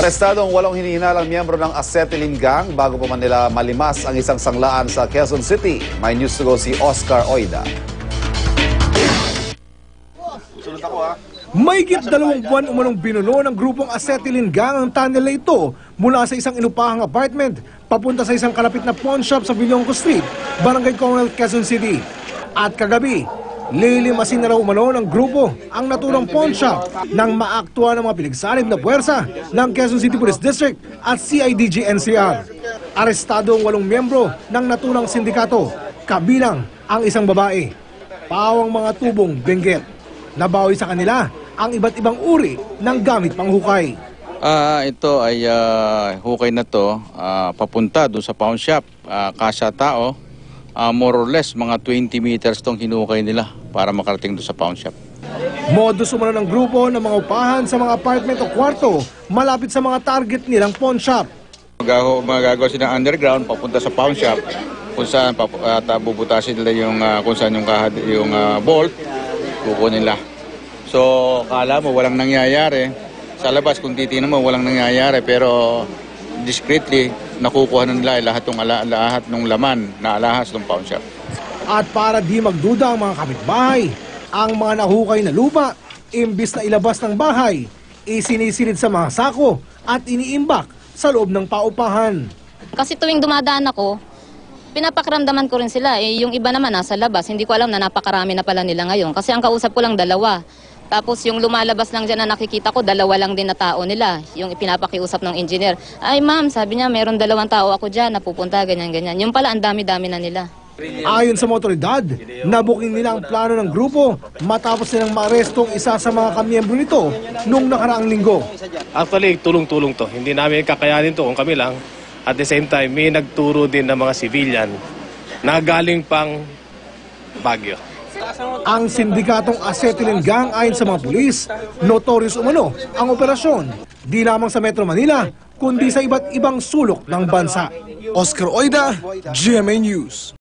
Arestado ang 8 hinihinalang miyembro ng Acetylene Gang bago pa man nila malimas ang isang sanglaan sa Quezon City. May news to go si Oscar Oida. Mahigit 2 buwan umanong binuno ng grupong Acetylene Gang ang tunnel na ito mula sa isang inupahang apartment papunta sa isang kalapit na pawn shop sa Villonco Street, Barangay Coronel, Quezon City. At kagabi, lilimasin na raw umano ng grupo ang naturang pawn shop nang maaktuhan ng mga pinagsanib na puwersa ng Quezon City Police District at CIDG NCR. Arestado ang 8 miyembro ng naturang sindikato, kabilang ang isang babae. Pawang mga tubong benggit. Nabawi sa kanila ang iba't ibang uri ng gamit panghukay. Ito ay hukay na to papunta doon sa pawn shop. Kasya tao, more or less mga 20 meters tong hinukay nila para makarating doon sa pawn shop. Modus umano ng grupo ng mga upahan sa mga apartment o kwarto malapit sa mga target nilang pawn shop. Magagawa sila underground papunta sa pawn shop kung saan bubutasin nila yung kung saan yung bolt kukunin nila. So, kala mo walang nangyayari. Sa labas, kung titingnan mo, walang nangyayari. Pero, discreetly, nakukuha na nila lahat ng laman na alahas ng pawn shop. At para di magduda ang mga kapitbahay, ang mga nahukay na lupa, imbis na ilabas ng bahay, isinisilid sa mga sako at iniimbak sa loob ng paupahan. Kasi tuwing dumadaan ako, pinapakiramdaman ko rin sila. Yung iba naman nasa labas, hindi ko alam na napakarami na pala nila ngayon. Kasi ang kausap ko lang 2. Tapos yung lumalabas lang dyan na nakikita ko, 2 lang din na tao nila. Yung ipinapakiusap ng engineer. Ay ma'am, sabi niya, meron 2 tao ako dyan, napupunta, ganyan-ganyan. Yung pala, ang dami-dami na nila. Ayon sa mga otoridad, nabuking nila ang plano ng grupo matapos nilang maaresto ang isa sa mga kamiyembro nito noong nakaraang linggo. Actually, tulong-tulong to. Hindi namin kakayanin to kung kami lang. At the same time, may nagturo din ng mga civilian na galing pang Baguio. Ang sindikatong Acetylene Gang ayon sa mga pulis, notorious umano ang operasyon, di lamang sa Metro Manila, kundi sa iba't ibang sulok ng bansa. Oscar Oida, GMA News.